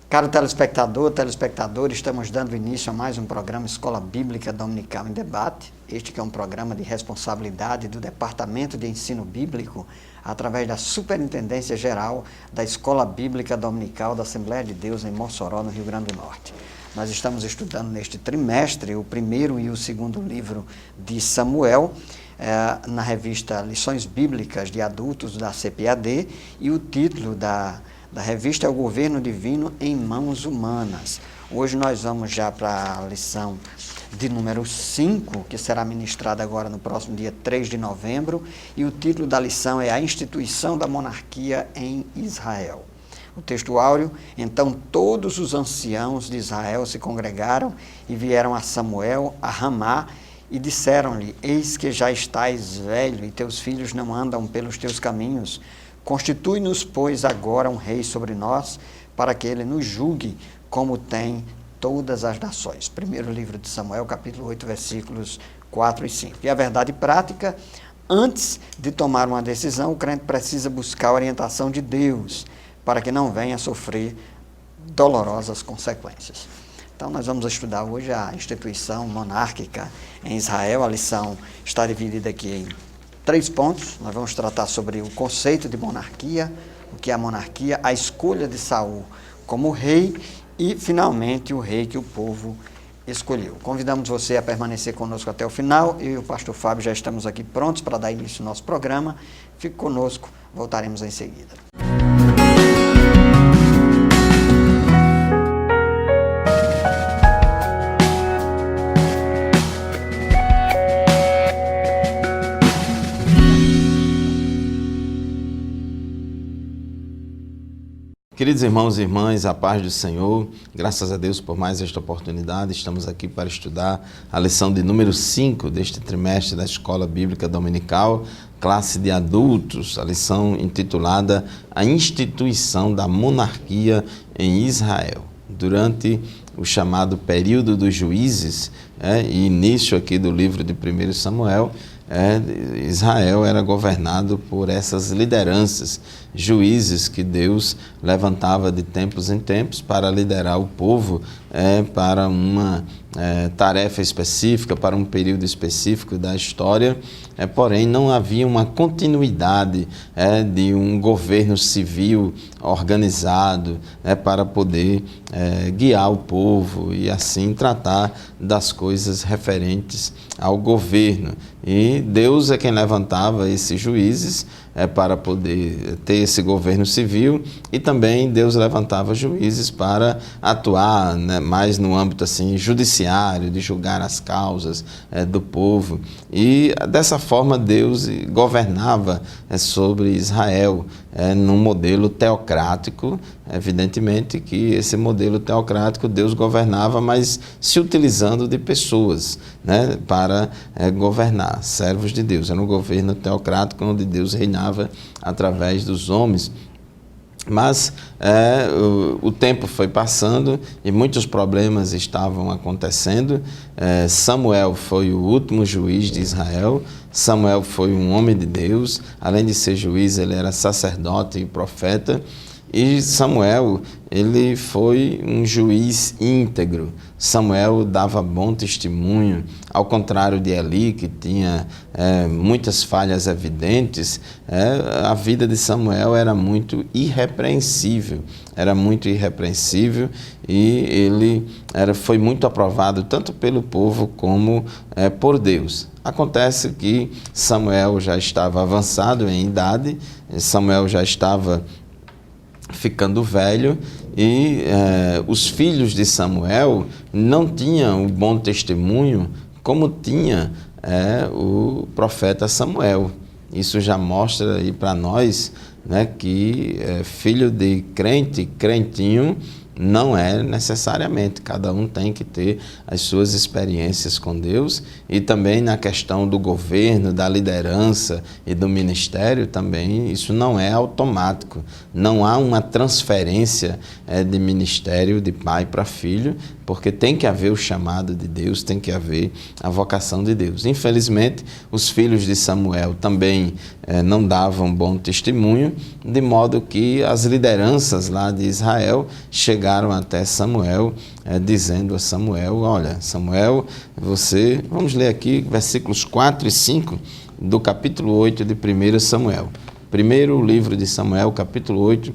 Caro telespectador, telespectadora, estamos dando início a mais um programa Escola Bíblica Dominical em Debate. Este que é um programa de responsabilidade do Departamento de Ensino Bíblico, através da Superintendência Geral da Escola Bíblica Dominical da Assembleia de Deus em Mossoró, no Rio Grande do Norte. Nós estamos estudando neste trimestre o primeiro e o segundo livro de Samuel, na revista Lições Bíblicas de Adultos da CPAD, e o título da revista é O Governo Divino em Mãos Humanas. Hoje nós vamos já para a lição de número 5, que será ministrada agora no próximo dia 3 de novembro, e o título da lição é A Instituição da Monarquia em Israel. O texto áureo: então todos os anciãos de Israel se congregaram e vieram a Samuel, a Ramá, e disseram-lhe: eis que já estás velho e teus filhos não andam pelos teus caminhos. Constitui-nos, pois, agora um rei sobre nós, para que ele nos julgue como tem todas as nações. Primeiro livro de Samuel, capítulo 8, versículos 4 e 5. E a verdade prática: antes de tomar uma decisão, o crente precisa buscar a orientação de Deus, para que não venha a sofrer dolorosas consequências. Então, nós vamos estudar hoje a instituição monárquica em Israel. A lição está dividida aqui em 3 pontos. Nós vamos tratar sobre o conceito de monarquia, o que é a monarquia, a escolha de Saul como rei e, finalmente, o rei que o povo escolheu. Convidamos você a permanecer conosco até o final. Eu e o pastor Fábio já estamos aqui prontos para dar início ao nosso programa. Fique conosco, voltaremos em seguida. Queridos irmãos e irmãs, a paz do Senhor, graças a Deus por mais esta oportunidade. Estamos aqui para estudar a lição de número 5 deste trimestre da Escola Bíblica Dominical, classe de adultos, a lição intitulada A Instituição da Monarquia em Israel. Durante o chamado período dos juízes, e início aqui do livro de 1 Samuel, Israel era governado por essas lideranças, juízes que Deus levantava de tempos em tempos para liderar o povo para uma tarefa específica, para um período específico da história, porém não havia uma continuidade de um governo civil organizado para poder guiar o povo e assim tratar das coisas referentes ao governo. E Deus é quem levantava esses juízes para poder ter esse governo civil, e também Deus levantava juízes para atuar mais no âmbito assim, judiciário, de julgar as causas do povo. E dessa forma Deus governava sobre Israel num modelo teocrático. Evidentemente que esse modelo teocrático Deus governava, mas se utilizando de pessoas para governar, servos de Deus. Era um governo teocrático onde Deus reinava através dos homens. Mas o tempo foi passando e muitos problemas estavam acontecendo. Samuel foi o último juiz de Israel. Samuel foi um homem de Deus. Além de ser juiz, ele era sacerdote e profeta. E Samuel, ele foi um juiz íntegro. Samuel dava bom testemunho, ao contrário de Eli, que tinha muitas falhas evidentes. A vida de Samuel era muito irrepreensível, e ele foi muito aprovado tanto pelo povo como por Deus. Acontece que Samuel já estava avançado em idade, Samuel já estava ficando velho, e os filhos de Samuel não tinham o bom testemunho como tinha o profeta Samuel. Isso já mostra aí para nós que filho de crente, crentinho, não é necessariamente. Cada um tem que ter as suas experiências com Deus, e também na questão do governo, da liderança e do ministério também, isso não é automático. Não há uma transferência de ministério de pai para filho, porque tem que haver o chamado de Deus, tem que haver a vocação de Deus. Infelizmente, os filhos de Samuel também não davam bom testemunho, de modo que as lideranças lá de Israel chegaram chegaram até Samuel, dizendo a Samuel, olha, Samuel, vamos ler aqui versículos 4 e 5 do capítulo 8 de 1 Samuel. Primeiro livro de Samuel, capítulo 8,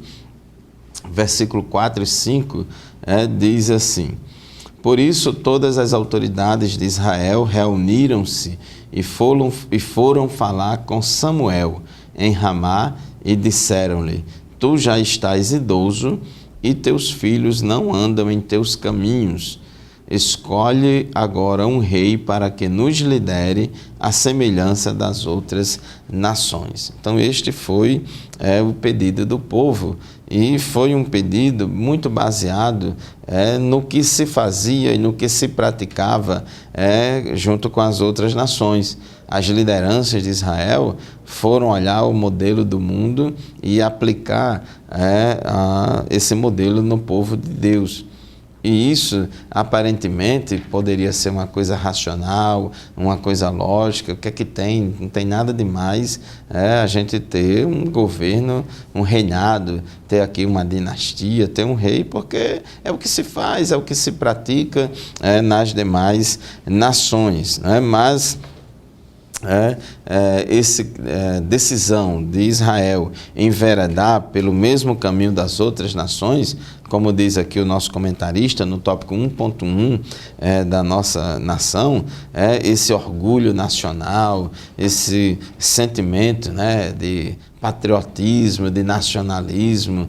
versículo 4 e 5, diz assim: por isso todas as autoridades de Israel reuniram-se e foram falar com Samuel em Ramá e disseram-lhe: tu já estás idoso e teus filhos não andam em teus caminhos. Escolhe agora um rei para que nos lidere à semelhança das outras nações. Então este foi o pedido do povo, e foi um pedido muito baseado no que se fazia e no que se praticava junto com as outras nações. As lideranças de Israel foram olhar o modelo do mundo e aplicar esse modelo no povo de Deus. E isso, aparentemente, poderia ser uma coisa racional, uma coisa lógica. O que é que tem? Não tem nada demais a gente ter um governo, um reinado, ter aqui uma dinastia, ter um rei, porque é o que se faz, é o que se pratica nas demais nações. Mas essa decisão de Israel enveredar pelo mesmo caminho das outras nações, como diz aqui o nosso comentarista no tópico 1.1 da nossa nação, esse orgulho nacional, esse sentimento de patriotismo, de nacionalismo,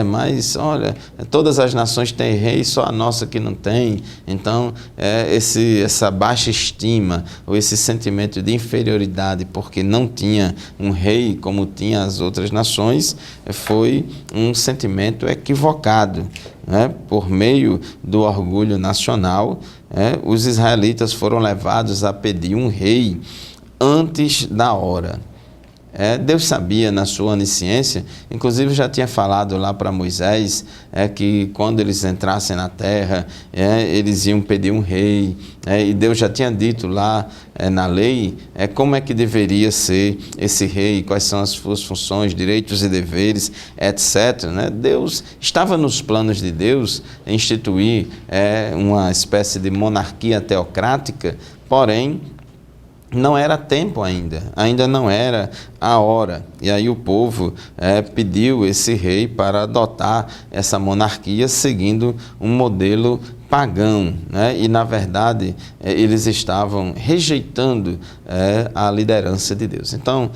mas olha, todas as nações têm rei, só a nossa que não tem. Então essa baixa estima, ou esse sentimento de inferioridade porque não tinha um rei como tinha as outras nações, foi um sentimento equivocado. Por meio do orgulho nacional, os israelitas foram levados a pedir um rei antes da hora. Deus sabia, na sua onisciência, inclusive já tinha falado lá para Moisés, que quando eles entrassem na terra, eles iam pedir um rei, e Deus já tinha dito lá na lei como é que deveria ser esse rei, quais são as suas funções, direitos e deveres, etc. Deus estava nos planos de Deus instituir uma espécie de monarquia teocrática, porém não era tempo ainda não era a hora. E aí o povo pediu esse rei para adotar essa monarquia seguindo um modelo pagão, e na verdade eles estavam rejeitando a liderança de Deus. Então,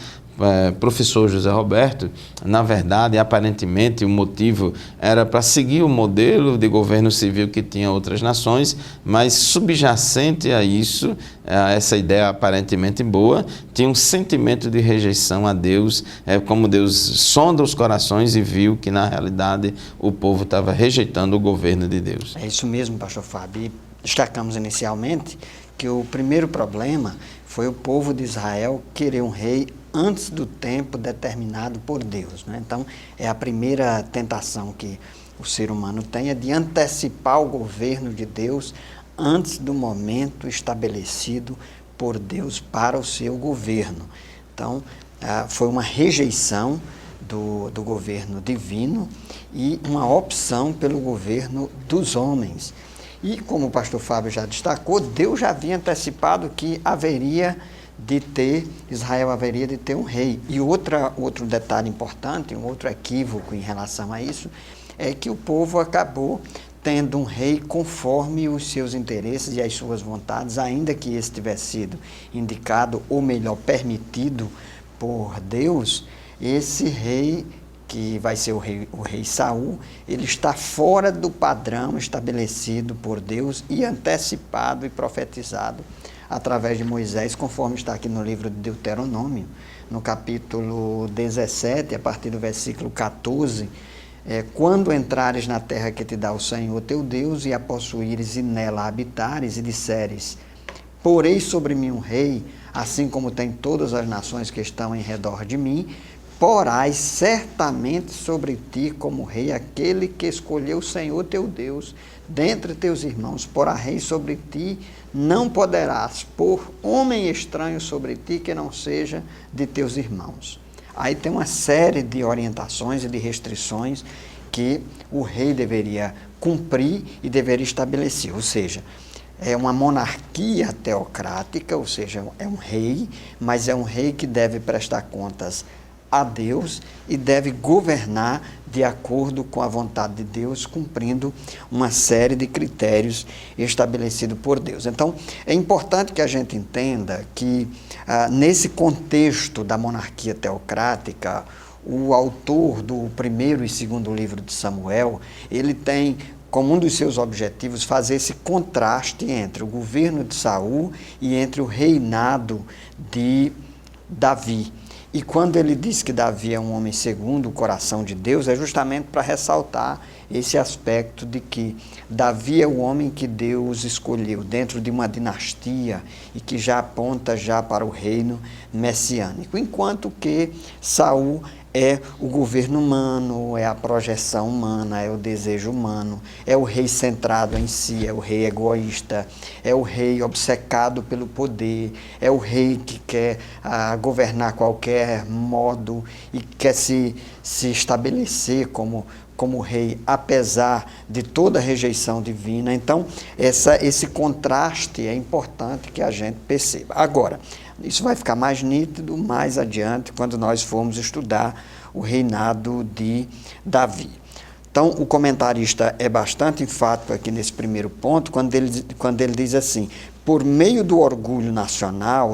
professor José Roberto, na verdade, aparentemente, o motivo era para seguir o modelo de governo civil que tinha outras nações, mas subjacente a isso, a essa ideia aparentemente boa, tinha um sentimento de rejeição a Deus, como Deus sonda os corações e viu que, na realidade, o povo estava rejeitando o governo de Deus. É isso mesmo, pastor Fábio. E destacamos inicialmente que o primeiro problema foi o povo de Israel querer um rei antes do tempo determinado por Deus. Então, é a primeira tentação que o ser humano tem, é de antecipar o governo de Deus antes do momento estabelecido por Deus para o seu governo. Então, foi uma rejeição do governo divino e uma opção pelo governo dos homens. E, como o pastor Fábio já destacou, Deus já havia antecipado que Israel haveria de ter um rei. E outro detalhe importante, um outro equívoco em relação a isso, é que o povo acabou tendo um rei conforme os seus interesses e as suas vontades, ainda que esse tivesse sido indicado, ou melhor, permitido por Deus. Esse rei, que vai ser o rei Saul, ele está fora do padrão estabelecido por Deus e antecipado e profetizado através de Moisés, conforme está aqui no livro de Deuteronômio, no capítulo 17, a partir do versículo 14, quando entrares na terra que te dá o Senhor teu Deus, e a possuíres e nela habitares, e disseres: porei sobre mim um rei, assim como tem todas as nações que estão em redor de mim, porás certamente sobre ti como rei aquele que escolheu o Senhor teu Deus dentre teus irmãos, porá rei sobre ti, não poderás pôr homem estranho sobre ti que não seja de teus irmãos. Aí tem uma série de orientações e de restrições que o rei deveria cumprir e deveria estabelecer, ou seja, é uma monarquia teocrática, ou seja, é um rei, mas é um rei que deve prestar contas a Deus e deve governar de acordo com a vontade de Deus, cumprindo uma série de critérios estabelecidos por Deus. Então, é importante que a gente entenda que, nesse contexto da monarquia teocrática, o autor do primeiro e segundo livro de Samuel, ele tem como um dos seus objetivos fazer esse contraste entre o governo de Saul e entre o reinado de Davi. E quando ele diz que Davi é um homem segundo o coração de Deus, é justamente para ressaltar esse aspecto de que Davi é o homem que Deus escolheu dentro de uma dinastia e que já aponta já para o reino messiânico, enquanto que Saul é o governo humano, é a projeção humana, é o desejo humano, é o rei centrado em si, é o rei egoísta, é o rei obcecado pelo poder, é o rei que quer governar a qualquer modo e quer se estabelecer como rei, apesar de toda a rejeição divina. Então, esse contraste é importante que a gente perceba. Agora, isso vai ficar mais nítido mais adiante, quando nós formos estudar o reinado de Davi. Então, o comentarista é bastante enfático aqui nesse primeiro ponto, quando ele diz assim: por meio do orgulho nacional,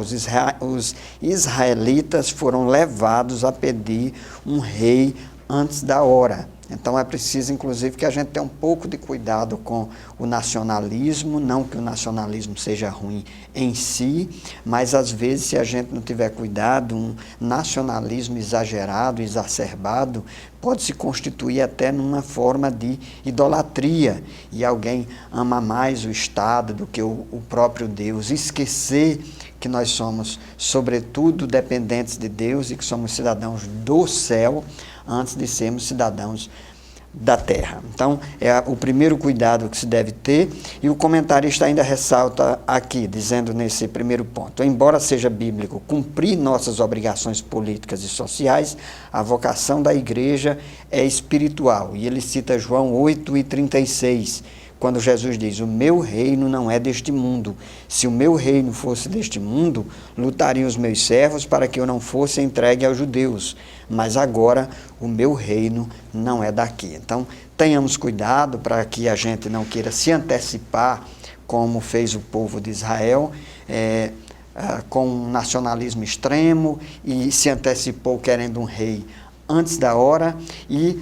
os israelitas foram levados a pedir um rei antes da hora. Então é preciso, inclusive, que a gente tenha um pouco de cuidado com o nacionalismo, não que o nacionalismo seja ruim em si, mas às vezes, se a gente não tiver cuidado, um nacionalismo exagerado, exacerbado, pode se constituir até numa forma de idolatria, e alguém ama mais o Estado do que o próprio Deus, esquecer que nós somos, sobretudo, dependentes de Deus e que somos cidadãos do céu, antes de sermos cidadãos da terra. Então, é o primeiro cuidado que se deve ter, e o comentarista ainda ressalta aqui, dizendo nesse primeiro ponto: embora seja bíblico cumprir nossas obrigações políticas e sociais, a vocação da igreja é espiritual. E ele cita João 8:36, quando Jesus diz: o meu reino não é deste mundo. Se o meu reino fosse deste mundo, lutariam os meus servos para que eu não fosse entregue aos judeus. Mas agora o meu reino não é daqui. Então, tenhamos cuidado para que a gente não queira se antecipar, como fez o povo de Israel, com um nacionalismo extremo, e se antecipou querendo um rei antes da hora e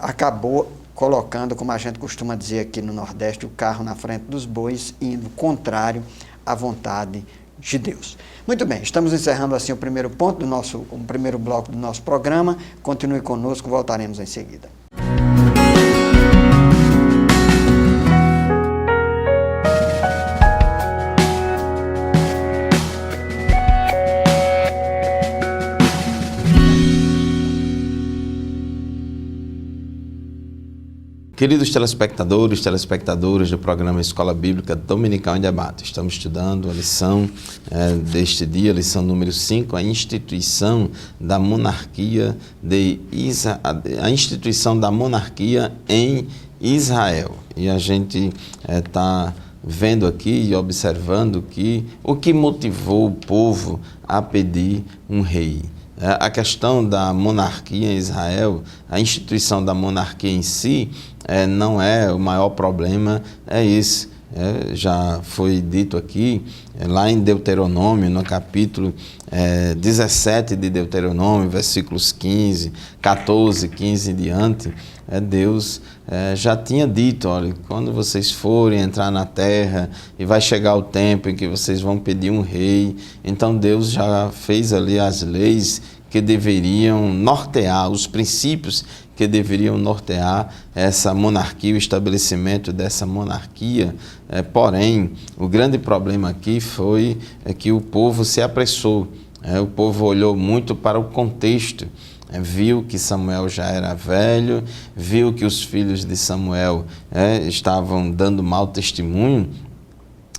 acabou colocando, como a gente costuma dizer aqui no Nordeste, o carro na frente dos bois, indo contrário à vontade de Deus. Muito bem, estamos encerrando assim o primeiro ponto o primeiro bloco do nosso programa. Continue conosco, voltaremos em seguida. Queridos telespectadoras do programa Escola Bíblica Dominical em Debate, estamos estudando a lição deste dia, lição número 5, a instituição da monarquia em Israel. E a gente está vendo aqui e observando que o que motivou o povo a pedir um rei. A questão da monarquia em Israel, a instituição da monarquia em si, não é o maior problema, é esse. Já foi dito aqui, lá em Deuteronômio, no capítulo 17 de Deuteronômio, versículos 15, 14, 15 em diante, Deus já tinha dito: olha, quando vocês forem entrar na terra e vai chegar o tempo em que vocês vão pedir um rei, então Deus já fez ali as leis que deveriam nortear, os princípios que deveriam nortear essa monarquia, o estabelecimento dessa monarquia. Porém, o grande problema aqui foi que o povo se apressou, o povo olhou muito para o contexto, viu que Samuel já era velho, viu que os filhos de Samuel estavam dando mau testemunho,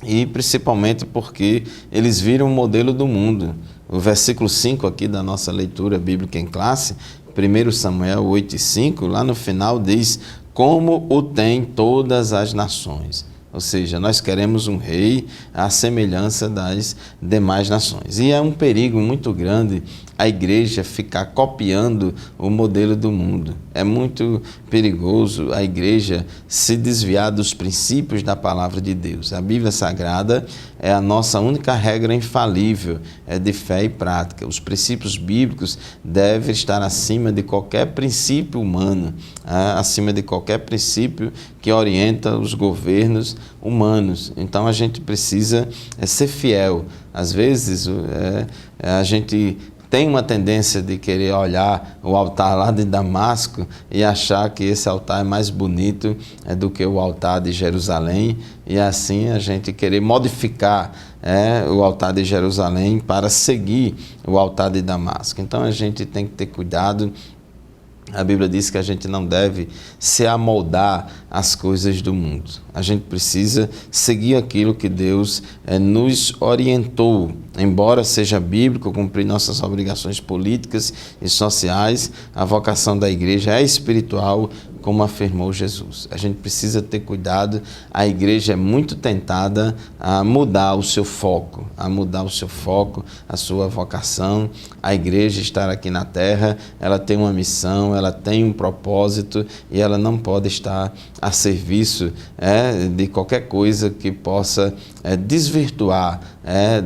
e principalmente porque eles viram o modelo do mundo. O versículo 5 aqui da nossa leitura bíblica em classe 1 Samuel 8:5, lá no final diz: como o tem todas as nações. Ou seja, nós queremos um rei à semelhança das demais nações. E é um perigo muito grande a igreja ficar copiando o modelo do mundo. É muito perigoso a igreja se desviar dos princípios da palavra de Deus. A Bíblia Sagrada é a nossa única regra infalível, é de fé e prática. Os princípios bíblicos devem estar acima de qualquer princípio humano, acima de qualquer princípio que orienta os governos humanos. Então a gente precisa ser fiel. Às vezes a gente tem uma tendência de querer olhar o altar lá de Damasco e achar que esse altar é mais bonito do que o altar de Jerusalém, e assim a gente querer modificar o altar de Jerusalém para seguir o altar de Damasco. Então a gente tem que ter cuidado. A Bíblia diz que a gente não deve se amoldar às coisas do mundo. A gente precisa seguir aquilo que Deus nos orientou. Embora seja bíblico cumprir nossas obrigações políticas e sociais, a vocação da igreja é espiritual, como afirmou Jesus. A gente precisa ter cuidado. A igreja é muito tentada a mudar o seu foco, a sua vocação. A igreja estar aqui na terra, ela tem uma missão, ela tem um propósito e ela não pode estar a serviço de qualquer coisa que possa desvirtuar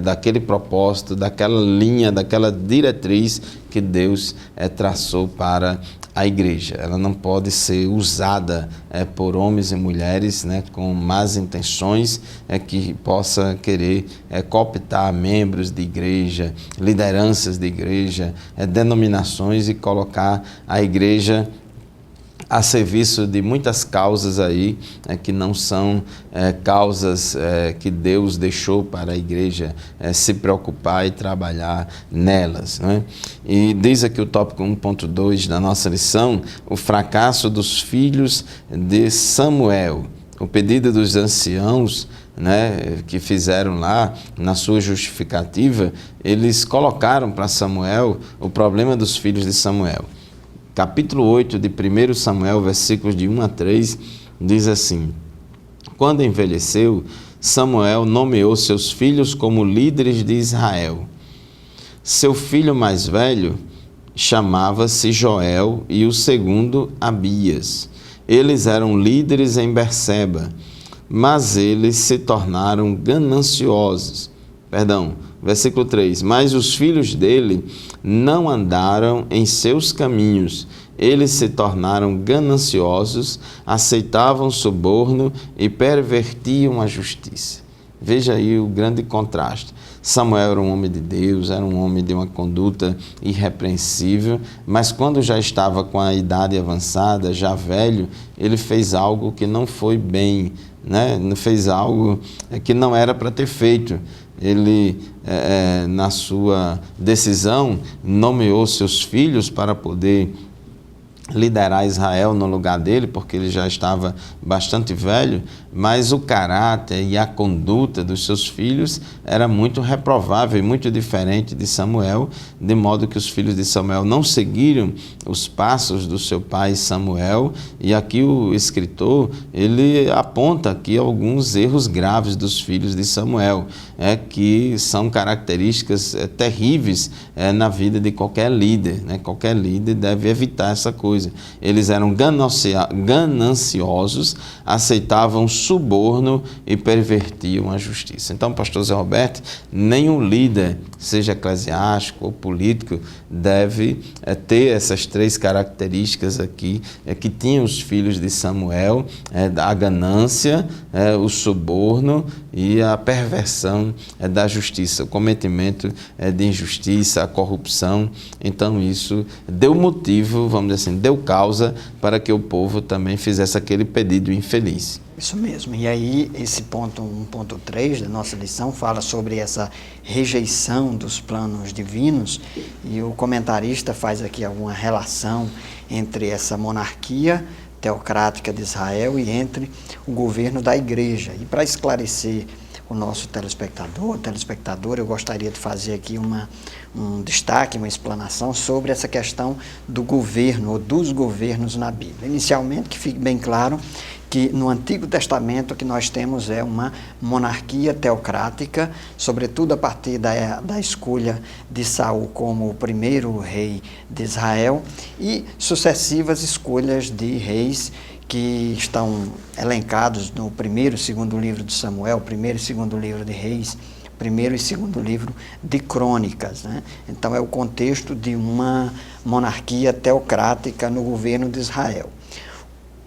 daquele propósito, daquela linha, daquela diretriz que Deus traçou para a igreja. Ela não pode ser usada por homens e mulheres com más intenções, que possa querer cooptar membros de igreja, lideranças de igreja, denominações, e colocar a igreja a serviço de muitas causas aí que não são causas que Deus deixou para a igreja se preocupar e trabalhar nelas, né? E diz aqui o tópico 1.2 da nossa lição: o fracasso dos filhos de Samuel. O pedido dos anciãos, que fizeram lá na sua justificativa, eles colocaram para Samuel o problema dos filhos de Samuel. Capítulo 8 de 1 Samuel, versículos de 1 a 3, diz assim: quando envelheceu, Samuel nomeou seus filhos como líderes de Israel. Seu filho mais velho chamava-se Joel e o segundo Abias. Eles eram líderes em Berseba, mas eles se tornaram gananciosos. Versículo 3. Mas os filhos dele não andaram em seus caminhos. Eles se tornaram gananciosos, aceitavam suborno e pervertiam a justiça. Veja aí o grande contraste. Samuel era um homem de Deus, era um homem de uma conduta irrepreensível, mas quando já estava com a idade avançada, já velho, ele fez algo que não foi bem, fez algo que não era para ter feito. Ele, na sua decisão, nomeou seus filhos para poder liderar Israel no lugar dele, porque ele já estava bastante velho, mas o caráter e a conduta dos seus filhos era muito reprovável e muito diferente de Samuel, de modo que os filhos de Samuel não seguiram os passos do seu pai Samuel, e aqui o escritor, ele aponta aqui alguns erros graves dos filhos de Samuel, que são características terríveis na vida de qualquer líder, Qualquer líder deve evitar essa coisa. Eles eram gananciosos, aceitavam suborno e pervertiam a justiça. Então, pastor Zé Roberto, nenhum líder, seja eclesiástico ou político, deve ter essas três características aqui, que tinham os filhos de Samuel: a ganância, o suborno e a perversão da justiça, o cometimento de injustiça, a corrupção. Então isso deu motivo, vamos dizer assim, deu causa para que o povo também fizesse aquele pedido infeliz. Isso mesmo. E aí esse ponto 1.3 da nossa lição fala sobre essa rejeição dos planos divinos, e o comentarista faz aqui alguma relação entre essa monarquia teocrática de Israel e entre o governo da igreja. E para esclarecer o nosso telespectadora, eu gostaria de fazer aqui um destaque, uma explanação sobre essa questão do governo ou dos governos na Bíblia. Inicialmente, que fique bem claro que no Antigo Testamento o que nós temos é uma monarquia teocrática, sobretudo a partir da escolha de Saul como o primeiro rei de Israel e sucessivas escolhas de reis que estão elencados no primeiro e segundo livro de Samuel, primeiro e segundo livro de Reis, primeiro e segundo livro de Crônicas, né? Então é o contexto de uma monarquia teocrática no governo de Israel.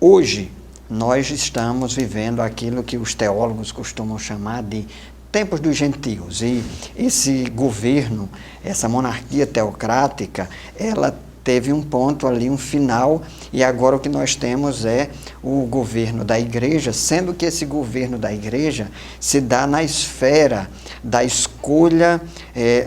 Hoje, nós estamos vivendo aquilo que os teólogos costumam chamar de tempos dos gentios, e esse governo, essa monarquia teocrática, ela teve um ponto ali, um final, e agora o que nós temos é o governo da igreja, sendo que esse governo da igreja se dá na esfera da escolha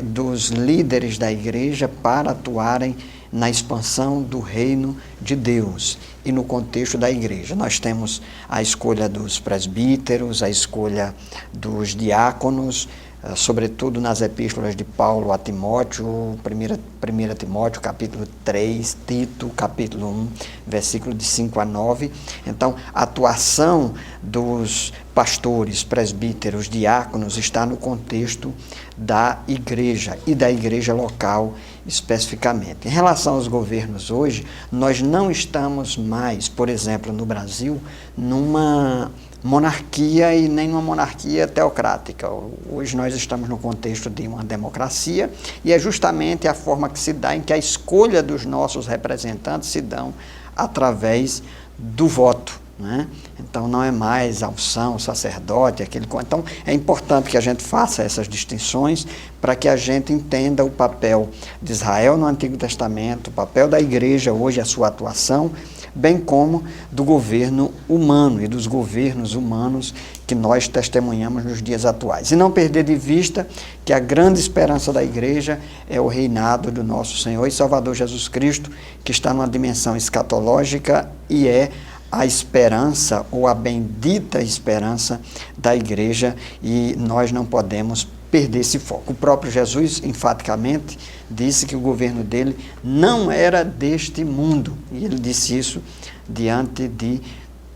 dos líderes da igreja para atuarem na expansão do reino de Deus. E no contexto da igreja, nós temos a escolha dos presbíteros, a escolha dos diáconos, sobretudo nas epístolas de Paulo a Timóteo, 1 Timóteo, capítulo 3, Tito, capítulo 1, versículo de 5 a 9. Então, a atuação dos pastores, presbíteros, diáconos está no contexto da igreja e da igreja local especificamente. Em relação aos governos hoje, nós não estamos mais, por exemplo, no Brasil, numa monarquia e nem uma monarquia teocrática. Hoje nós estamos no contexto de uma democracia e é justamente a forma que se dá em que a escolha dos nossos representantes se dão através do voto, né? Então não é mais a unção, o sacerdote, então é importante que a gente faça essas distinções para que a gente entenda o papel de Israel no Antigo Testamento, o papel da igreja hoje, a sua atuação, bem como do governo humano e dos governos humanos que nós testemunhamos nos dias atuais. E não perder de vista que a grande esperança da igreja é o reinado do nosso Senhor e Salvador Jesus Cristo, que está numa dimensão escatológica e é a esperança ou a bendita esperança da igreja, e nós não podemos perder esse foco. O próprio Jesus, enfaticamente, disse que o governo dele não era deste mundo, e ele disse isso diante de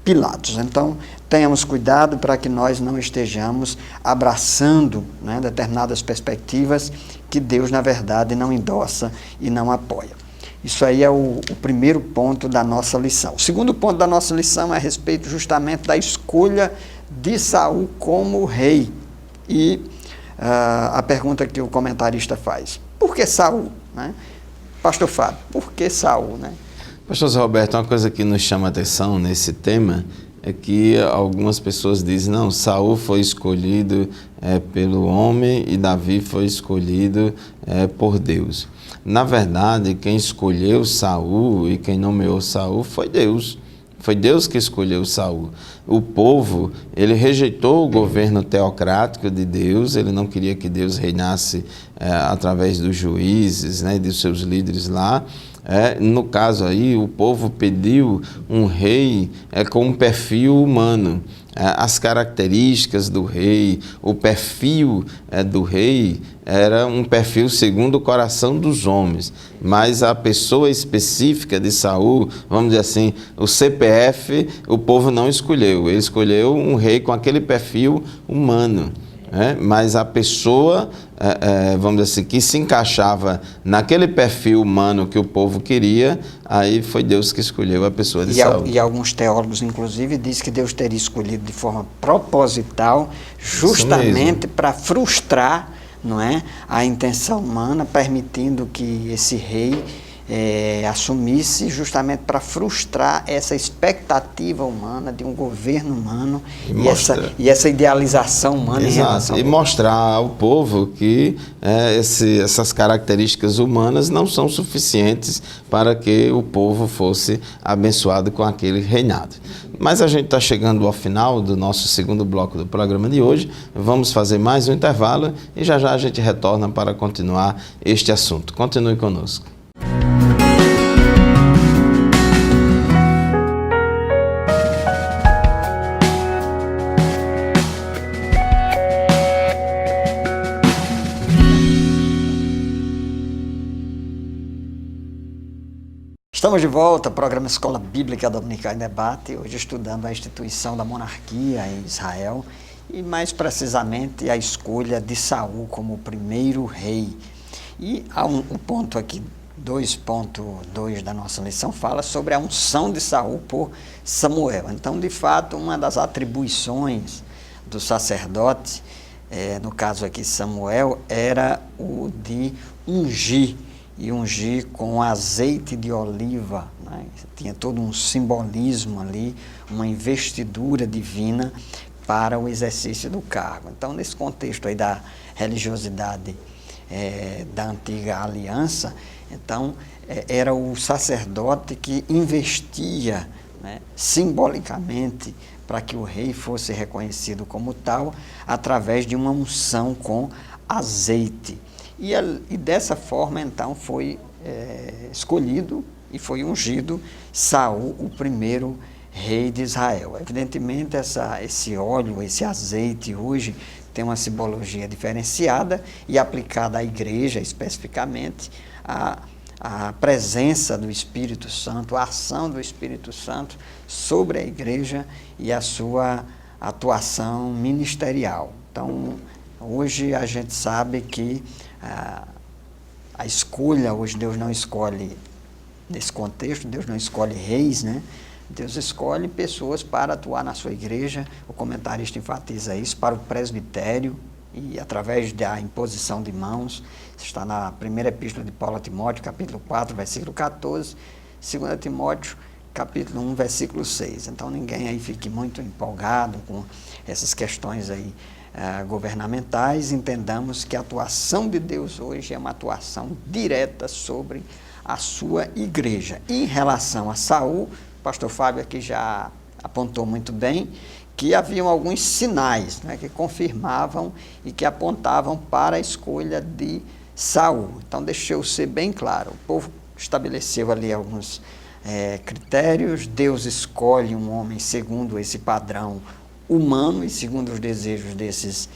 Pilatos. Então, tenhamos cuidado para que nós não estejamos abraçando, né, determinadas perspectivas que Deus, na verdade, não endossa e não apoia. Isso aí é o primeiro ponto da nossa lição. O segundo ponto da nossa lição é a respeito justamente da escolha de Saul como rei. E a pergunta que o comentarista faz: por que Saul? Né? Pastor Fábio, por que Saul? Né? Pastor Roberto, uma coisa que nos chama a atenção nesse tema é que algumas pessoas dizem, não, Saul foi escolhido pelo homem e Davi foi escolhido por Deus. Na verdade, quem escolheu Saul e quem nomeou Saul foi Deus. Foi Deus que escolheu Saul. O povo, ele rejeitou o governo teocrático de Deus, ele não queria que Deus reinasse através dos juízes, né, dos seus líderes lá. No caso aí, o povo pediu um rei com um perfil humano. As características do rei, o perfil do rei era um perfil segundo o coração dos homens, mas a pessoa específica de Saul, vamos dizer assim, o CPF, o povo não escolheu, ele escolheu um rei com aquele perfil humano. Mas a pessoa, vamos dizer assim, que se encaixava naquele perfil humano que o povo queria, aí foi Deus que escolheu a pessoa de Saul. E alguns teólogos, inclusive, dizem que Deus teria escolhido de forma proposital, justamente para frustrar, não é, a intenção humana, permitindo que esse rei assumisse, justamente para frustrar essa expectativa humana de um governo humano e essa idealização humana. Exato. Em relação e mostrar ao povo que essas características humanas não são suficientes para que o povo fosse abençoado com aquele reinado. Mas a gente está chegando ao final do nosso segundo bloco do programa de hoje. Vamos fazer mais um intervalo e já já a gente retorna para continuar este assunto. Continue conosco. Estamos de volta, programa Escola Bíblica Dominical em Debate, hoje estudando a instituição da monarquia em Israel e mais precisamente a escolha de Saul como o primeiro rei. E há um ponto aqui, 2.2 da nossa lição, fala sobre a unção de Saul por Samuel. Então, de fato, uma das atribuições do sacerdote, no caso aqui Samuel, era o de ungir, e ungir com azeite de oliva, né? Tinha todo um simbolismo ali, uma investidura divina para o exercício do cargo. Então, nesse contexto aí da religiosidade da antiga aliança, então era o sacerdote que investia, né, simbolicamente para que o rei fosse reconhecido como tal, através de uma unção com azeite. E dessa forma, então, foi escolhido e foi ungido Saul, o primeiro rei de Israel. Evidentemente, esse óleo, esse azeite hoje tem uma simbologia diferenciada e aplicada à igreja, especificamente, a presença do Espírito Santo, a ação do Espírito Santo sobre a igreja e a sua atuação ministerial. Então, hoje a gente sabe que a escolha, hoje Deus não escolhe, nesse contexto, Deus não escolhe reis, né? Deus escolhe pessoas para atuar na sua igreja. O comentarista enfatiza isso, para o presbitério e através da imposição de mãos. Isso está na primeira epístola de Paulo a Timóteo, capítulo 4, versículo 14, 2 Timóteo, capítulo 1, versículo 6. Então, ninguém aí fique muito empolgado com essas questões aí governamentais. Entendamos que a atuação de Deus hoje é uma atuação direta sobre a sua igreja. Em relação a Saul, o pastor Fábio aqui já apontou muito bem que haviam alguns sinais, né, que confirmavam e que apontavam para a escolha de Saul. Então, deixa eu ser bem claro, o povo estabeleceu ali alguns critérios. Deus escolhe um homem segundo esse padrão humano e segundo os desejos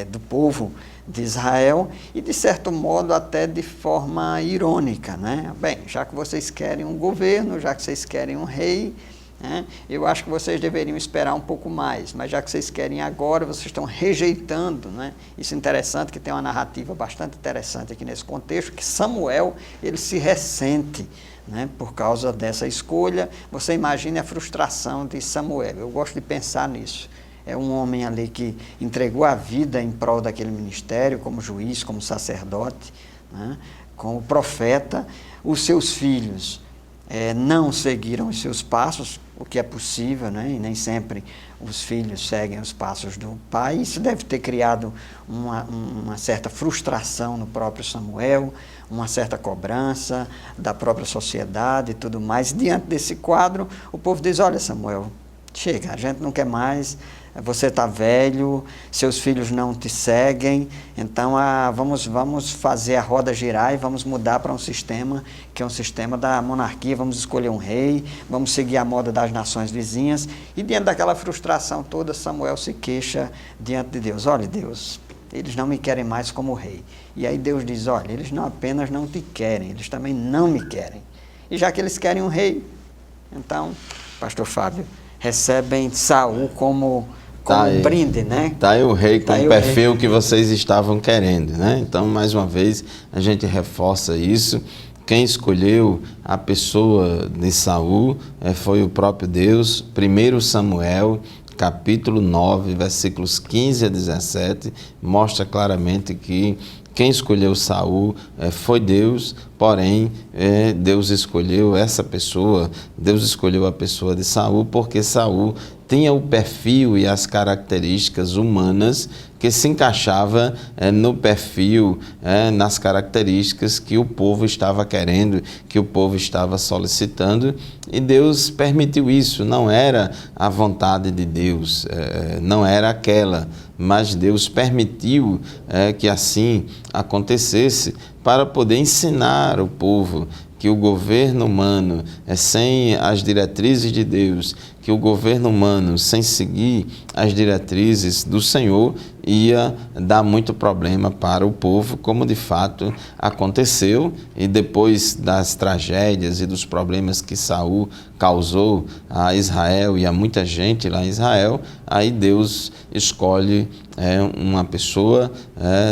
do povo de Israel, e de certo modo até de forma irônica, né? Bem, já que vocês querem um governo, já que vocês querem um rei, né, eu acho que vocês deveriam esperar um pouco mais, mas já que vocês querem agora, vocês estão rejeitando, né? Isso é interessante, que tem uma narrativa bastante interessante aqui nesse contexto, que Samuel, ele se ressente, né, por causa dessa escolha. Você imagine a frustração de Samuel. Eu gosto de pensar nisso. É um homem ali que entregou a vida em prol daquele ministério, como juiz, como sacerdote, né, como profeta. Os seus filhos não seguiram os seus passos, o que é possível, né, e nem sempre os filhos seguem os passos do pai. Isso deve ter criado uma certa frustração no próprio Samuel, uma certa cobrança da própria sociedade e tudo mais. Diante desse quadro, o povo diz: olha, Samuel, chega, a gente não quer mais, você está velho, seus filhos não te seguem, então vamos fazer a roda girar e vamos mudar para um sistema que é um sistema da monarquia, vamos escolher um rei, vamos seguir a moda das nações vizinhas. E diante daquela frustração toda, Samuel se queixa diante de Deus: olha, Deus, eles não me querem mais como rei. E aí Deus diz: olha, eles não apenas não te querem, eles também não me querem. E já que eles querem um rei, então, pastor Fábio, recebem Saul como um brinde, né? Está aí o rei com o perfil que vocês estavam querendo, né? Então, mais uma vez, a gente reforça isso. Quem escolheu a pessoa de Saul foi o próprio Deus. 1 Samuel, capítulo 9, versículos 15 a 17, mostra claramente que quem escolheu Saul foi Deus, porém Deus escolheu essa pessoa, Deus escolheu a pessoa de Saul porque Saul tinha o perfil e as características humanas que se encaixava no perfil, nas características que o povo estava querendo, que o povo estava solicitando, e Deus permitiu isso. Não era a vontade de Deus, não era aquela, mas Deus permitiu que assim acontecesse para poder ensinar o povo que o governo humano, sem as diretrizes de Deus, que o governo humano, sem seguir as diretrizes do Senhor, ia dar muito problema para o povo, como de fato aconteceu, e depois das tragédias e dos problemas que Saul causou a Israel e a muita gente lá em Israel, aí Deus escolhe uma pessoa,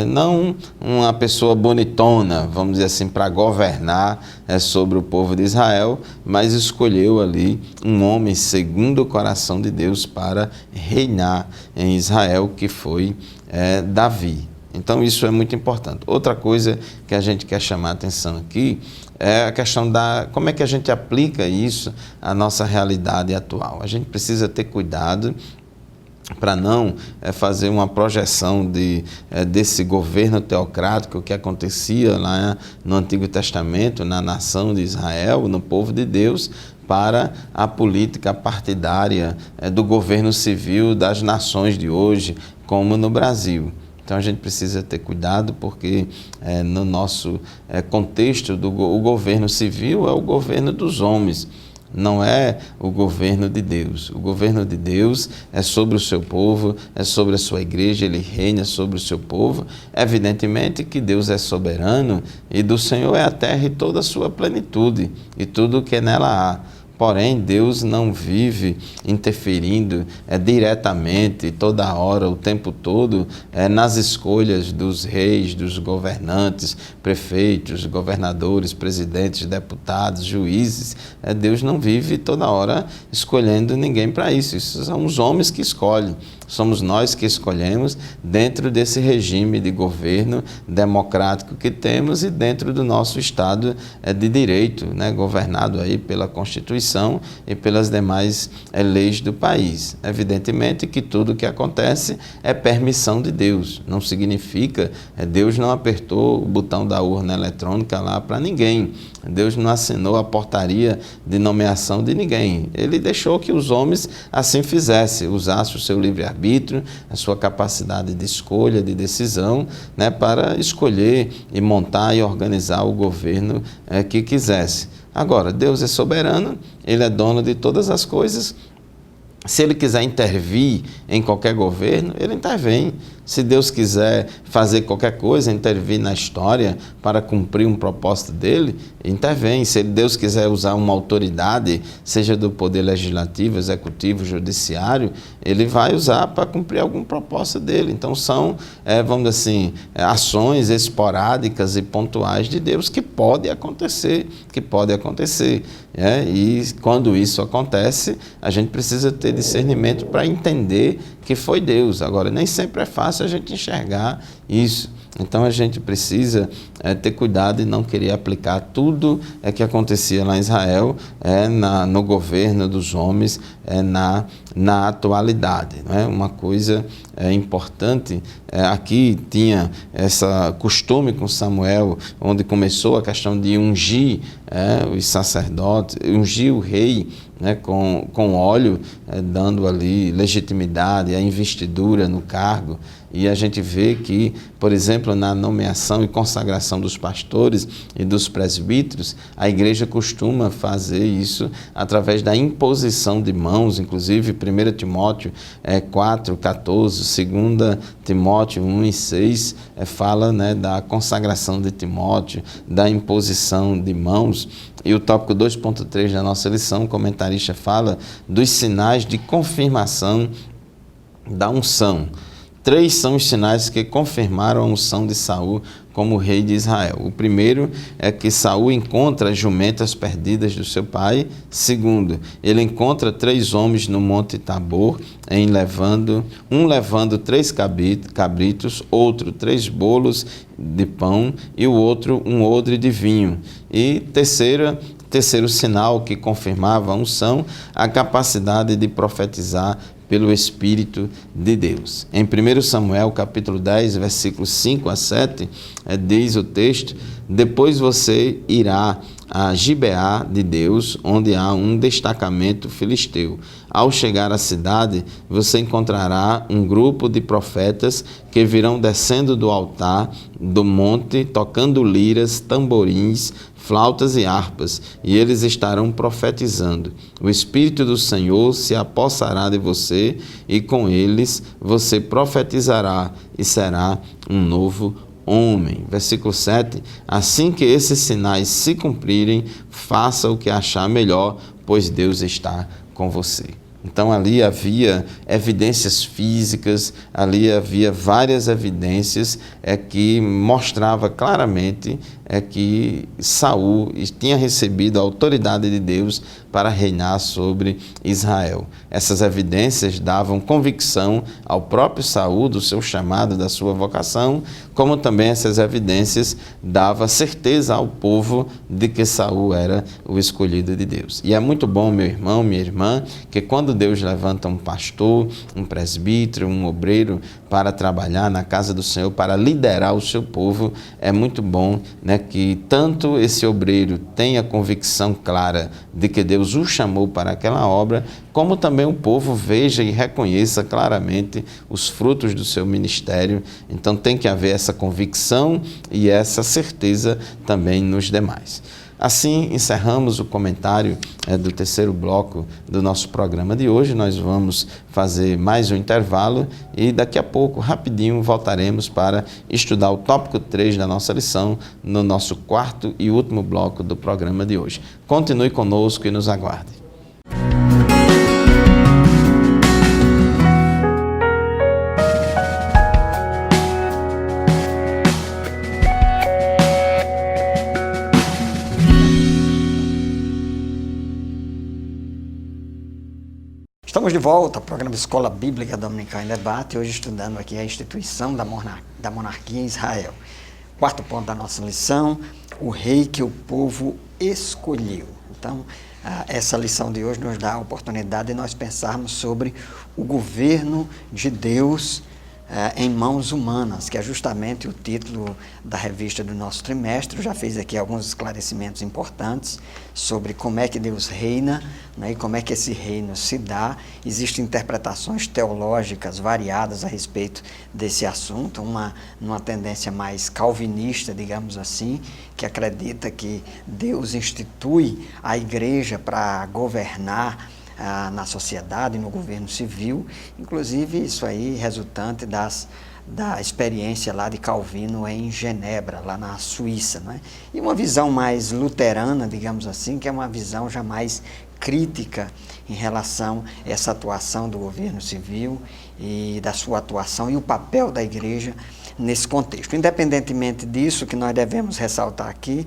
não uma pessoa bonitona, vamos dizer assim, para governar sobre o povo de Israel, mas escolheu ali um homem segundo o coração de Deus para reinar em Israel, que foi Davi. Então isso é muito importante. Outra coisa que a gente quer chamar a atenção aqui é a questão da como é que a gente aplica isso à nossa realidade atual. A gente precisa ter cuidado para não fazer uma projeção desse governo teocrático que acontecia lá no Antigo Testamento, na nação de Israel, no povo de Deus, para a política partidária do governo civil das nações de hoje, como no Brasil. Então a gente precisa ter cuidado porque no nosso contexto o governo civil é o governo dos homens, não é o governo de Deus. O governo de Deus é sobre o seu povo, é sobre a sua igreja, ele reina sobre o seu povo. Evidentemente que Deus é soberano e do Senhor é a terra e toda a sua plenitude e tudo o que nela há. Porém, Deus não vive interferindo diretamente, toda hora, o tempo todo, nas escolhas dos reis, dos governantes, prefeitos, governadores, presidentes, deputados, juízes. Deus não vive toda hora escolhendo ninguém para isso. Isso são os homens que escolhem. Somos nós que escolhemos dentro desse regime de governo democrático que temos e dentro do nosso Estado de Direito, governado aí pela Constituição e pelas demais leis do país. Evidentemente que tudo que acontece é permissão de Deus. Não significa, Deus não apertou o botão da urna eletrônica lá para ninguém. Deus não assinou a portaria de nomeação de ninguém. Ele deixou que os homens assim fizessem, usassem o seu livre-arbítrio, a sua capacidade de escolha, de decisão, para escolher e montar e organizar o governo que quisesse. Agora, Deus é soberano, Ele é dono de todas as coisas. Se Ele quiser intervir em qualquer governo, Ele intervém. Se Deus quiser fazer qualquer coisa, intervir na história para cumprir um propósito dele, intervém. Se Deus quiser usar uma autoridade, seja do poder legislativo, executivo, judiciário, ele vai usar para cumprir algum propósito dele. Então são, vamos dizer assim, ações esporádicas e pontuais de Deus que podem acontecer, E quando isso acontece, a gente precisa ter discernimento para entender que foi Deus. Agora, nem sempre é fácil a gente enxergar isso. Então, a gente precisa ter cuidado e não querer aplicar tudo que acontecia lá em Israel no governo dos homens na atualidade. Não é? Uma coisa importante, aqui tinha esse costume com Samuel, onde começou a questão de ungir os sacerdotes, ungir o rei, com óleo, dando ali legitimidade, a investidura no cargo. E a gente vê que, por exemplo, na nomeação e consagração dos pastores e dos presbíteros, a igreja costuma fazer isso através da imposição de mãos, inclusive 1 Timóteo 4,14, 2 Timóteo 1,6, fala da consagração de Timóteo, da imposição de mãos. E o tópico 2.3 da nossa lição, o comentarista fala dos sinais de confirmação da unção. 3 são os sinais que confirmaram a unção de Saul como rei de Israel. O primeiro é que Saul encontra as jumentas perdidas do seu pai. Segundo, ele encontra 3 homens no Monte Tabor, um levando 3 cabritos, outro 3 bolos de pão e o outro um odre de vinho. E terceiro sinal que confirmava a unção, a capacidade de profetizar pelo Espírito de Deus. Em 1 Samuel, capítulo 10, versículos 5 a 7, diz o texto: depois você irá a Gibeá de Deus, onde há um destacamento filisteu. Ao chegar à cidade, você encontrará um grupo de profetas que virão descendo do altar do monte, tocando liras, tamborins, flautas e harpas, e eles estarão profetizando. O Espírito do Senhor se apossará de você, e com eles você profetizará, e será um novo homem. Versículo 7. Assim que esses sinais se cumprirem, faça o que achar melhor, pois Deus está com você. Então ali havia evidências físicas, ali havia várias evidências que mostrava claramente que Saul tinha recebido a autoridade de Deus para reinar sobre Israel. Essas evidências davam convicção ao próprio Saul do seu chamado, da sua vocação, como também essas evidências davam certeza ao povo de que Saul era o escolhido de Deus. E é muito bom, meu irmão, minha irmã, que quando Deus levanta um pastor, um presbítero, um obreiro para trabalhar na casa do Senhor, para liderar o seu povo, é muito bom, que tanto esse obreiro tenha convicção clara de que Deus o chamou para aquela obra, como também o povo veja e reconheça claramente os frutos do seu ministério. Então tem que haver essa convicção e essa certeza também nos demais. Assim, encerramos o comentário do terceiro bloco do nosso programa de hoje. Nós vamos fazer mais um intervalo e daqui a pouco, rapidinho, voltaremos para estudar o tópico 3 da nossa lição no nosso quarto e último bloco do programa de hoje. Continue conosco e nos aguarde. Estamos de volta ao programa Escola Bíblica Dominical em Debate, hoje estudando aqui a instituição da monarquia em Israel. Quarto ponto da nossa lição, o rei que o povo escolheu. Então, essa lição de hoje nos dá a oportunidade de nós pensarmos sobre o governo de Deus em mãos humanas, que é justamente o título da revista do nosso trimestre. Eu já fiz aqui alguns esclarecimentos importantes sobre como é que Deus reina, e como é que esse reino se dá. Existem interpretações teológicas variadas a respeito desse assunto, numa tendência mais calvinista, digamos assim, que acredita que Deus institui a igreja para governar na sociedade, no governo civil, inclusive isso aí resultante da experiência lá de Calvino em Genebra, lá na Suíça, E uma visão mais luterana, digamos assim, que é uma visão já mais crítica em relação a essa atuação do governo civil e da sua atuação e o papel da igreja nesse contexto. Independentemente disso, o que nós devemos ressaltar aqui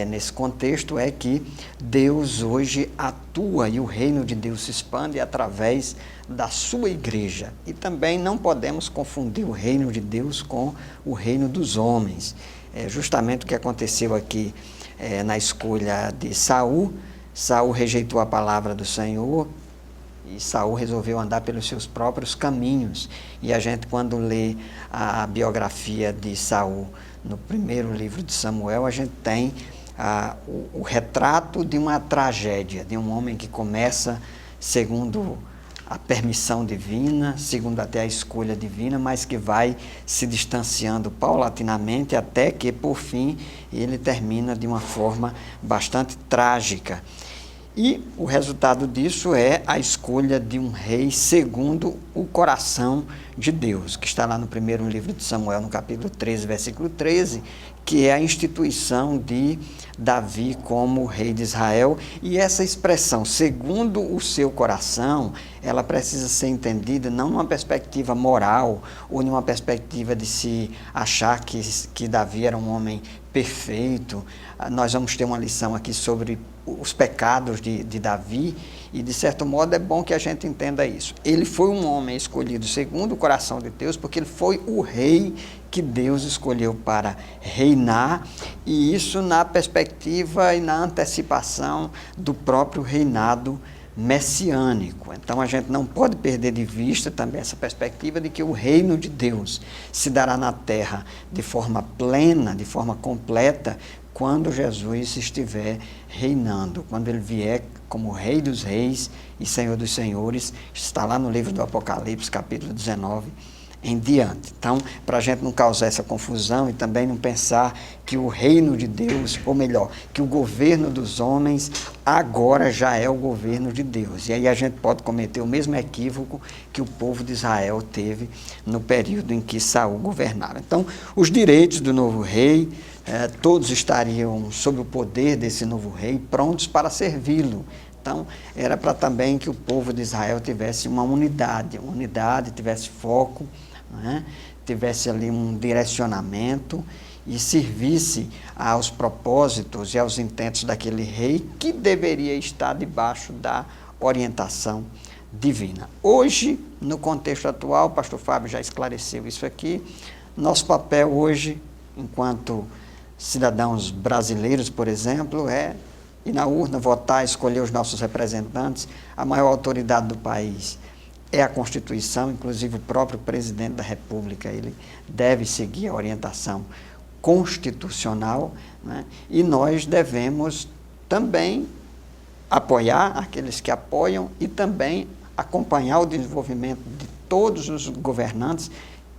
nesse contexto é que Deus hoje atua e o reino de Deus se expande através da sua igreja. E também não podemos confundir o reino de Deus com o reino dos homens. É justamente o que aconteceu aqui na escolha de Saul. Saul rejeitou a palavra do Senhor e Saul resolveu andar pelos seus próprios caminhos. E a gente, quando lê a biografia de Saul no primeiro livro de Samuel, a gente tem o retrato de uma tragédia, de um homem que começa segundo a permissão divina, segundo até a escolha divina, mas que vai se distanciando paulatinamente até que, por fim, ele termina de uma forma bastante trágica. E o resultado disso é a escolha de um rei segundo o coração de Deus, que está lá no primeiro livro de Samuel, no capítulo 13, versículo 13, que é a instituição de Davi como rei de Israel. E essa expressão, segundo o seu coração, ela precisa ser entendida não numa perspectiva moral ou numa perspectiva de se achar que Davi era um homem perfeito. Nós vamos ter uma lição aqui sobre os pecados de Davi e, de certo modo, é bom que a gente entenda isso. Ele foi um homem escolhido segundo o coração de Deus, porque ele foi o rei que Deus escolheu para reinar, e isso na perspectiva e na antecipação do próprio reinado messiânico. Então a gente não pode perder de vista também essa perspectiva de que o reino de Deus se dará na terra de forma plena, de forma completa, quando Jesus estiver reinando, quando ele vier como Rei dos Reis e Senhor dos Senhores. Está lá no livro do Apocalipse, capítulo 19, em diante. Então, para a gente não causar essa confusão e também não pensar que o reino de Deus, ou melhor, que o governo dos homens agora já é o governo de Deus. E aí a gente pode cometer o mesmo equívoco que o povo de Israel teve no período em que Saul governava. Então, os direitos do novo rei, todos estariam sob o poder desse novo rei, prontos para servi-lo. Então, era para também que o povo de Israel tivesse uma unidade, tivesse foco, né? Tivesse ali um direcionamento e servisse aos propósitos e aos intentos daquele rei que deveria estar debaixo da orientação divina. Hoje, no contexto atual, o pastor Fábio já esclareceu isso aqui, nosso papel hoje, enquanto cidadãos brasileiros, por exemplo, é ir na urna, votar, escolher os nossos representantes. A maior autoridade do país é a Constituição, inclusive o próprio presidente da República, ele deve seguir a orientação constitucional, né? E nós devemos também apoiar aqueles que apoiam e também acompanhar o desenvolvimento de todos os governantes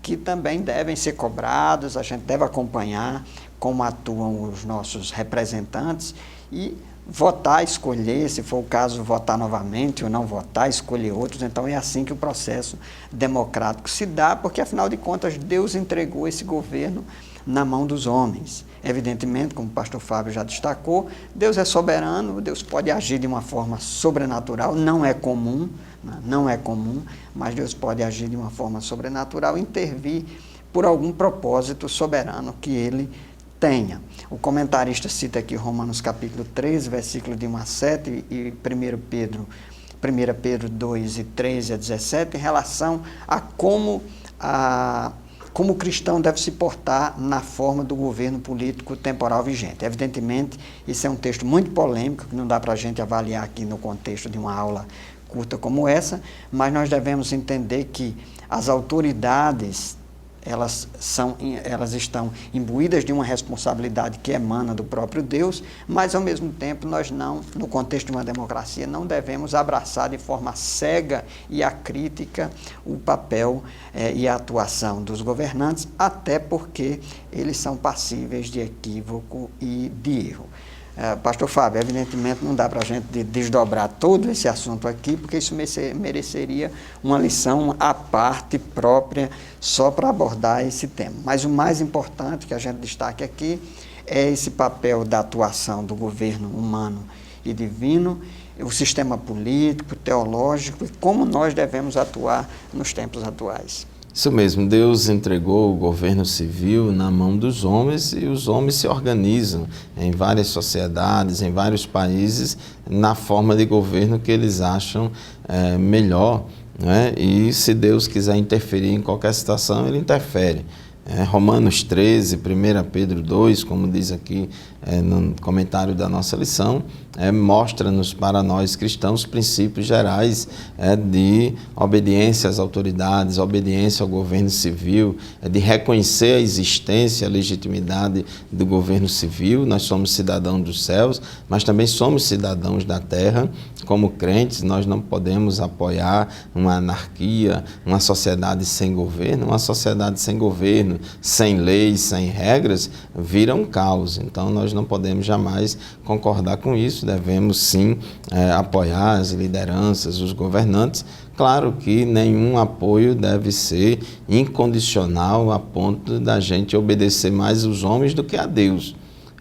que também devem ser cobrados, a gente deve acompanhar como atuam os nossos representantes e votar, escolher, se for o caso, votar novamente ou não votar, escolher outros. Então é assim que o processo democrático se dá, porque afinal de contas Deus entregou esse governo na mão dos homens. Evidentemente, como o pastor Fábio já destacou, Deus é soberano, Deus pode agir de uma forma sobrenatural, não é comum, mas Deus pode agir de uma forma sobrenatural, intervir por algum propósito soberano que ele tenha. O comentarista cita aqui Romanos capítulo 13, versículo de 1 a 7 e 1 Pedro 2, e 13 a 17, em relação a como o cristão deve se portar na forma do governo político temporal vigente. Evidentemente, isso é um texto muito polêmico, que não dá para a gente avaliar aqui no contexto de uma aula curta como essa, mas nós devemos entender que as autoridades elas estão imbuídas de uma responsabilidade que emana do próprio Deus, mas ao mesmo tempo nós não, no contexto de uma democracia, não devemos abraçar de forma cega e acrítica o papel e a atuação dos governantes, até porque eles são passíveis de equívoco e de erro. Pastor Fábio, evidentemente não dá para a gente desdobrar todo esse assunto aqui, porque isso mereceria uma lição à parte própria só para abordar esse tema. Mas o mais importante que a gente destaque aqui é esse papel da atuação do governo humano e divino, o sistema político, teológico e como nós devemos atuar nos tempos atuais. Isso mesmo, Deus entregou o governo civil na mão dos homens e os homens se organizam em várias sociedades, em vários países, na forma de governo que eles acham melhor, né? E se Deus quiser interferir em qualquer situação, ele interfere. Romanos 13, 1 Pedro 2, como diz aqui no comentário da nossa lição, mostra-nos para nós cristãos princípios gerais de obediência às autoridades, obediência ao governo civil, de reconhecer a existência, a legitimidade do governo civil. Nós somos cidadãos dos céus, mas também somos cidadãos da terra. Como crentes, nós não podemos apoiar uma anarquia, uma sociedade sem governo. Uma sociedade sem governo, sem leis, sem regras, vira um caos. Então, nós não podemos jamais concordar com isso. Devemos, sim, apoiar as lideranças, os governantes. Claro que nenhum apoio deve ser incondicional a ponto da gente obedecer mais os homens do que a Deus.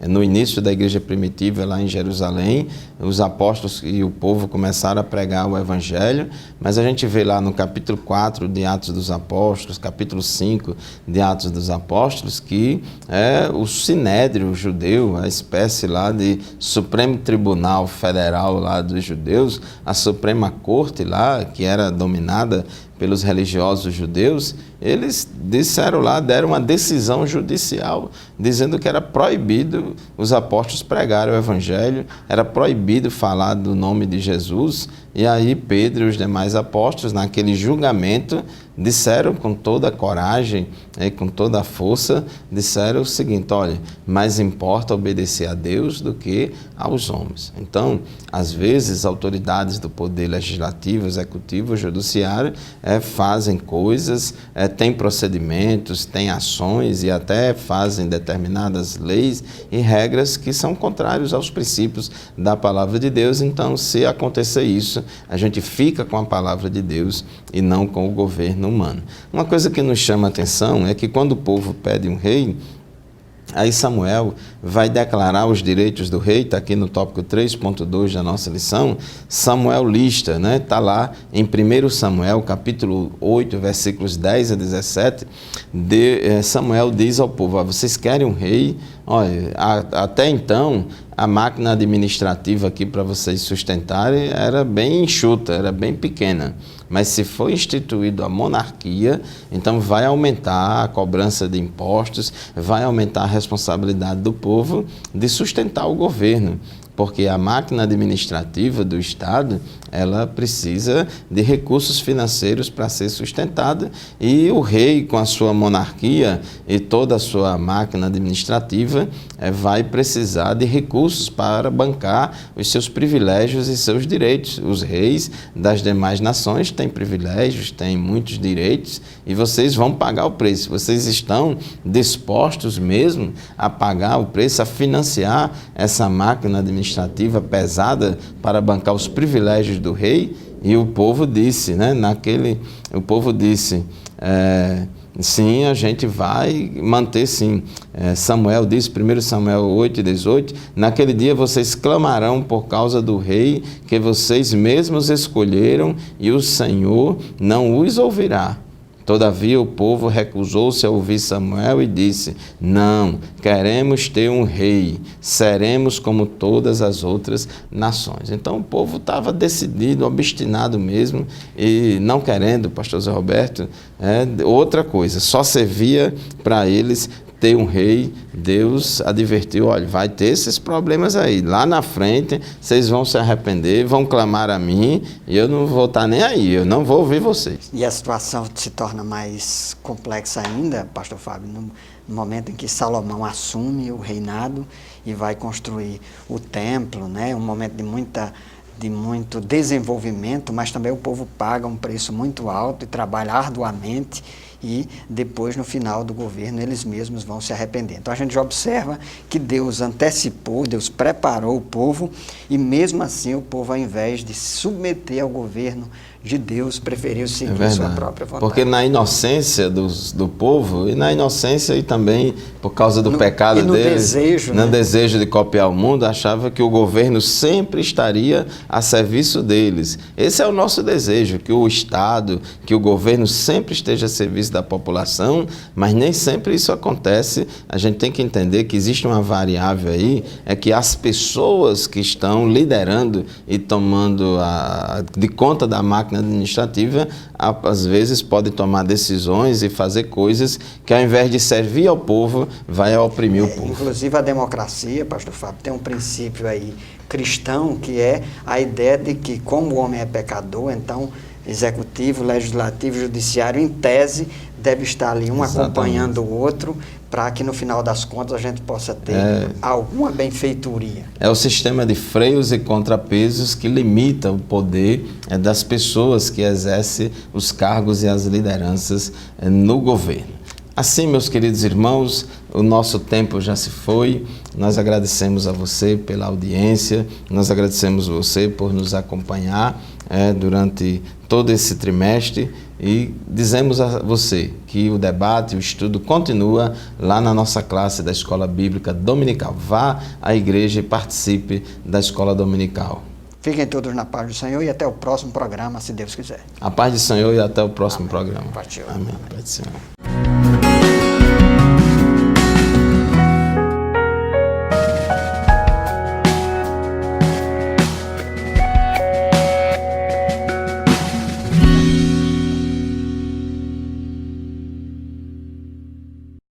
No início da igreja primitiva, lá em Jerusalém, os apóstolos e o povo começaram a pregar o evangelho, mas a gente vê lá no capítulo 4 de Atos dos Apóstolos, capítulo 5 de Atos dos Apóstolos, que o sinédrio judeu, a espécie lá de Supremo Tribunal Federal lá dos judeus, a Suprema Corte lá, que era dominada pelos religiosos judeus, eles deram uma decisão judicial dizendo que era proibido os apóstolos pregarem o evangelho, era proibido falar do nome de Jesus, E aí Pedro e os demais apóstolos, naquele julgamento, disseram com toda a coragem, com toda a força, disseram o seguinte: olha, mais importa obedecer a Deus do que aos homens. Então, às vezes, autoridades do poder legislativo, executivo, judiciário fazem coisas, têm procedimentos, têm ações e até fazem determinadas leis e regras que são contrários aos princípios da palavra de Deus. Então, se acontecer isso, a gente fica com a palavra de Deus e não com o governo humano. Uma coisa que nos chama a atenção é que quando o povo pede um rei, aí Samuel vai declarar os direitos do rei, está aqui no tópico 3.2 da nossa lição. Samuel lista, está lá em 1 Samuel, capítulo 8, versículos 10 a 17, Samuel diz ao povo: vocês querem um rei? Olha, até então, a máquina administrativa aqui para vocês sustentarem era bem enxuta, era bem pequena. Mas se for instituído a monarquia, então vai aumentar a cobrança de impostos, vai aumentar a responsabilidade do povo de sustentar o governo. Porque a máquina administrativa do Estado, ela precisa de recursos financeiros para ser sustentada, e o rei, com a sua monarquia e toda a sua máquina administrativa, vai precisar de recursos para bancar os seus privilégios e seus direitos. Os reis das demais nações têm privilégios, têm muitos direitos, e vocês vão pagar o preço. Vocês estão dispostos mesmo a pagar o preço, a financiar essa máquina administrativa pesada para bancar os privilégios do rei? E o povo disse, sim, a gente vai manter sim. Samuel disse, 1 Samuel 8:18, naquele dia vocês clamarão por causa do rei que vocês mesmos escolheram, e o Senhor não os ouvirá. Todavia o povo recusou-se a ouvir Samuel e disse: não, queremos ter um rei, seremos como todas as outras nações. Então o povo estava decidido, obstinado mesmo, e não querendo, pastor Zé Roberto, outra coisa, só servia para eles ter um rei. Deus advertiu: olha, vai ter esses problemas aí, lá na frente vocês vão se arrepender, vão clamar a mim, e eu não vou estar nem aí, eu não vou ouvir vocês. E a situação se torna mais complexa ainda, pastor Fábio, no momento em que Salomão assume o reinado e vai construir o templo, um momento de muito desenvolvimento, mas também o povo paga um preço muito alto e trabalha arduamente, e depois, no final do governo, eles mesmos vão se arrepender. Então a gente já observa que Deus antecipou, Deus preparou o povo, e mesmo assim o povo, ao invés de se submeter ao governo de Deus, preferiu seguir sua própria vontade. Porque na inocência do povo, e na inocência e também por causa do pecado deles, no desejo de copiar o mundo, achava que o governo sempre estaria a serviço deles. Esse é o nosso desejo, que o Estado, que o governo sempre esteja a serviço da população, mas nem sempre isso acontece. A gente tem que entender que existe uma variável aí, é que as pessoas que estão liderando e tomando de conta da máquina administrativa, às vezes podem tomar decisões e fazer coisas que, ao invés de servir ao povo, vai oprimir o povo. Inclusive a democracia, pastor Fábio, tem um princípio aí cristão, que é a ideia de que, como o homem é pecador, então executivo, legislativo, judiciário, em tese, deve estar ali um acompanhando o outro, para que no final das contas a gente possa ter alguma benfeitoria. É o sistema de freios e contrapesos que limita o poder das pessoas que exercem os cargos e as lideranças no governo. Assim, meus queridos irmãos, o nosso tempo já se foi. Nós agradecemos a você pela audiência, nós agradecemos a você por nos acompanhar durante todo esse trimestre, e dizemos a você que o debate, o estudo continua lá na nossa classe da Escola Bíblica Dominical. Vá à igreja e participe da Escola Dominical. Fiquem todos na paz do Senhor e até o próximo programa, se Deus quiser. A paz do Senhor e até o próximo programa. Partiu. Amém. Paz do Senhor.